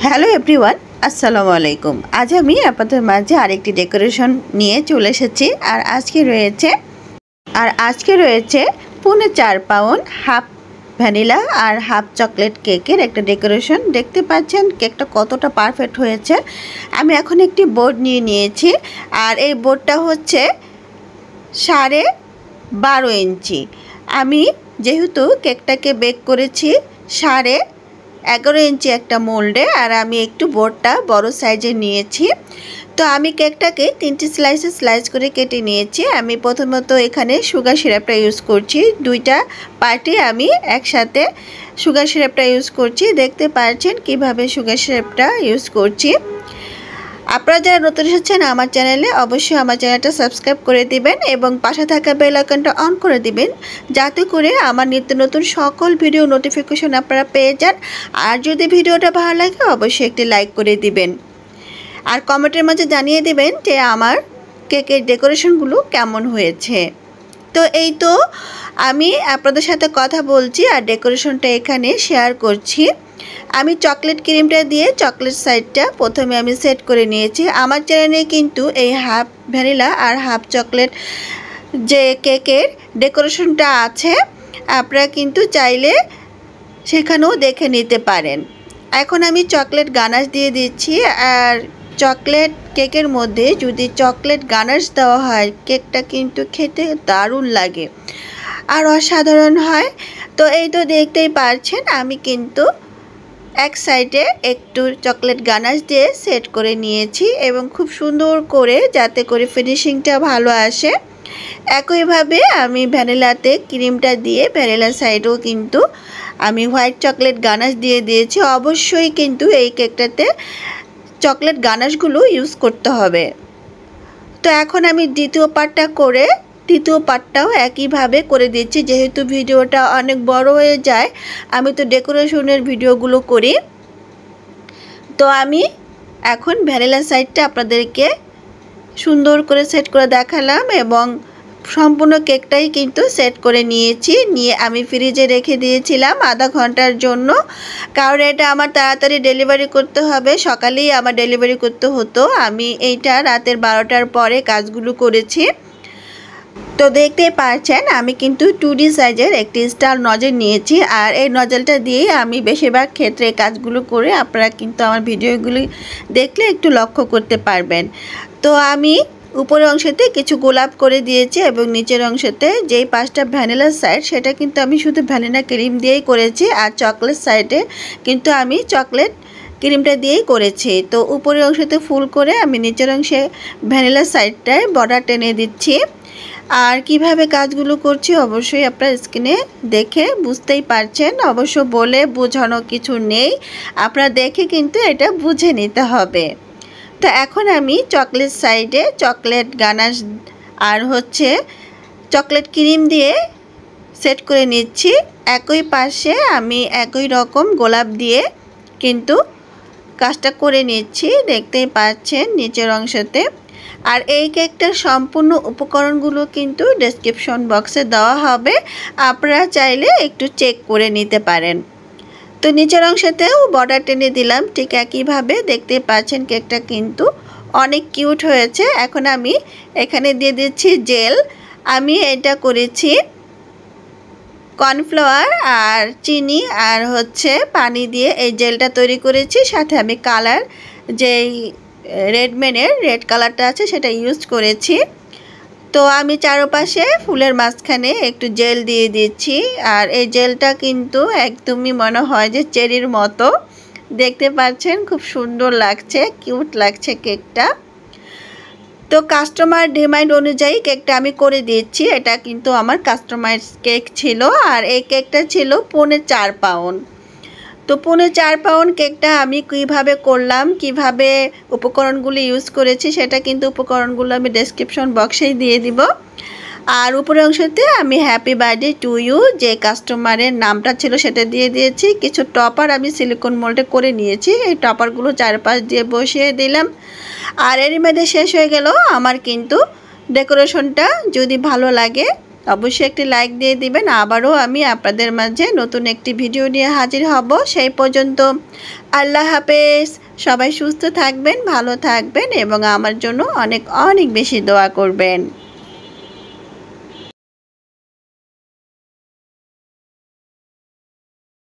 Hello everyone, আসসালামু আলাইকুম। আজ আমি আপনাদের মাঝে আরেকটি ডেকোরেশন নিয়ে চলে এসেছি। আজকে রয়েছে 4.5 পাউন্ড হাফ ভ্যানিলা আর হাফ চকলেট কেকের একটা ডেকোরেশন। দেখতে পাচ্ছেন কেকটা কতটা পারফেক্ট হয়েছে। আমি এখন একটি বোর্ড নিয়ে নিয়েছি, আর এই বোর্ডটা হচ্ছে 12.5 ইঞ্চি। আমি যেহেতু কেকটাকে বেক করেছি 11.5 ইঞ্চি একটা মোল্ডে, আর আমি একটু বোর্ডটা বড় সাইজে নিয়েছি। তো আমি কেকটাকে 3টি স্লাইস করে কেটে নিয়েছি। আমি প্রথমত এখানে সুগার সিরাপটা ইউজ করছি। 2টা পার্টি আমি একসাথে সুগার সিরাপটা ইউজ করছি। দেখতে পাচ্ছেন কিভাবে সুগার সিরাপটা ইউজ করছি। আপনারা যারা নতুন এসেছেন আমার চ্যানেলে, অবশ্যই আমার চ্যানেলটা সাবস্ক্রাইব করে দিবেন এবং পাশে থাকা বেল আইকনটা অন করে দিবেন, যাতে করে আমার নিত্য নতুন সকল ভিডিও নোটিফিকেশন আপনারা পেয়ে যান। আর যদি ভিডিওটা ভালো লাগে অবশ্যই একটি লাইক করে দিবেন, আর কমেন্টের মাঝে জানিয়ে দিবেন যে আমার কেকের ডেকোরেশনগুলো কেমন হয়েছে। তো এই তো আমি আপনাদের সাথে কথা বলছি আর ডেকোরেশনটা এখানে শেয়ার করছি। আমি চকলেট ক্রিমটা দিয়ে চকলেট সাইডটা প্রথমে আমি সেট করে নিয়েছি। আমার চ্যানেলে কিন্তু এই হাফ ভ্যানিলা আর হাফ চকলেট যে কেকের ডেকোরেশনটা আছে, আপনারা কিন্তু চাইলে সেখানেও দেখে নিতে পারেন। এখন আমি চকলেট গানাশ দিয়ে দিচ্ছি, আর চকলেট কেকের মধ্যে যদি চকলেট গানাশ দেওয়া হয় কেকটা কিন্তু খেতে দারুণ লাগে আর অসাধারণ হয়। তো এই তো দেখতেই পাচ্ছেন আমি কিন্তু এক সাইডে একটু চকলেট গানাশ দিয়ে সেট করে নিয়েছি এবং খুব সুন্দর করে, যাতে করে ফিনিশিংটা ভালো আসে। একইভাবে আমি ভ্যানিলাতে ক্রিমটা দিয়ে ভ্যানিলা সাইডেও কিন্তু আমি হোয়াইট চকলেট গানাশ দিয়ে দিয়েছি। অবশ্যই কিন্তু এই কেকটাতে চকলেট গানাশগুলো ইউজ করতে হবে। তো এখন আমি দ্বিতীয় পার্টটাও একইভাবে করে দিচ্ছি। যেহেতু ভিডিওটা অনেক বড় হয়ে যায়, আমি তো ডেকোরেশনের ভিডিওগুলো করি, তো আমি এখন ভ্যানিলা সাইডটা আপনাদেরকে সুন্দর করে সেট করে দেখালাম এবং সম্পূর্ণ কেকটাই কিন্তু সেট করে নিয়ে আমি ফ্রিজে রেখে দিয়েছিলাম আধা ঘন্টার জন্য, কারণ এটা আমার তাড়াতাড়ি ডেলিভারি করতে হবে। সকালেই আমার ডেলিভারি করতে হতো। আমি এইটা রাতের 12টার পরে কাজগুলো করেছি। তো দেখতেই পাচ্ছেন আমি কিন্তু 2D সাইজের একটি স্টার নজল নিয়েছি, আর এই নজলটা দিয়েই আমি বেশিরভাগ ক্ষেত্রে কাজগুলো করে, আপনারা কিন্তু আমার ভিডিওগুলি দেখলে একটু লক্ষ্য করতে পারবেন। তো আমি উপরের অংশেতে কিছু গোলাপ করে দিয়েছি এবং নিচের অংশেতে যেই পাশটা ভ্যানিলা সাইড সেটা কিন্তু আমি শুধু ভ্যানিলা ক্রিম দিয়েই করেছি, আর চকলেট সাইডে কিন্তু আমি চকলেট ক্রিমটা দিয়েই করেছি। তো উপরের অংশেতে ফুল করে আমি নিচের অংশে ভ্যানিলা সাইডটায় বর্ডার টেনে দিচ্ছি। আর কিভাবে কাজগুলো করছি অবশ্যই আপনারা স্ক্রিনে দেখে বুঝতেই পারছেন। অবশ্য বলে বোঝানো কিছু নেই, আপনারা দেখে কিন্তু এটা বুঝে নিতে হবে। তো এখন আমি চকলেট সাইডে চকলেট গানাশ আর হচ্ছে চকলেট ক্রিম দিয়ে সেট করে নিচ্ছি। একই পাশে আমি একই রকম গোলাপ দিয়ে কিন্তু কাজটা করে নিচ্ছি, দেখতেই পাচ্ছেন নিচের অংশতে। আর এই কেকটার সম্পূর্ণ উপকরণগুলো কিন্তু ডেসক্রিপশন বক্সে দেওয়া হবে, আপনারা চাইলে একটু চেক করে নিতে পারেন। তো নিচের অংশেতেও বর্ডার টেনে দিলাম ঠিক একইভাবে। দেখতে পাচ্ছেন কেকটা কিন্তু অনেক কিউট হয়েছে। এখন আমি এখানে দিয়ে দিচ্ছি জেল। আমি এটা করেছি কর্নফ্লাওয়ার আর চিনি আর হচ্ছে পানি দিয়ে এই জেলটা তৈরি করেছি। সাথে আমি কালার যেই রেড কালারটা আছে সেটা ইউজ করেছি। তো আমি চারপাশে ফুলের মাঝখানে একটু জেল দিয়ে দিচ্ছি, আর এই জেলটা কিন্তু একদমই মনে হয় যে চেরির মতো। দেখতে পাচ্ছেন খুব সুন্দর লাগছে, কিউট লাগছে কেকটা। তো কাস্টমার ডিমান্ড অনুযায়ী কেকটা আমি করে দিচ্ছি। এটা কিন্তু আমার কাস্টমাইজ কেক ছিল, আর এই কেকটা ছিল 4.5 পাউন্ড। তো 4.5 পাউন্ড কেকটা আমি কিভাবে করলাম, কিভাবে উপকরণগুলো ইউজ করেছি সেটা কিন্তু উপকরণগুলো আমি ডেসক্রিপশন বক্সেই দিয়ে দিব। আর উপরের অংশতে আমি হ্যাপি বার্থডে টু ইউ যে কাস্টমারের নামটা ছিল সেটা দিয়ে দিয়েছি। কিছু টপার আমি সিলিকন মোল্ডে করে নিয়েছি, এই টপারগুলো চারপাশ দিয়ে বসিয়ে দিলাম। আর এরই মধ্যে শেষ হয়ে গেল আমার কিন্তু ডেকোরেশনটা। যদি ভালো লাগে অবশ্যই একটি লাইক দিয়ে দিবেন। আবারও আমি আপনাদের মাঝে নতুন একটি ভিডিও নিয়ে হাজির হব। সেই পর্যন্ত আল্লাহ হাফেজ। সবাই সুস্থ থাকবেন, ভালো থাকবেন এবং আমার জন্য অনেক অনেক বেশি দোয়া করবেন।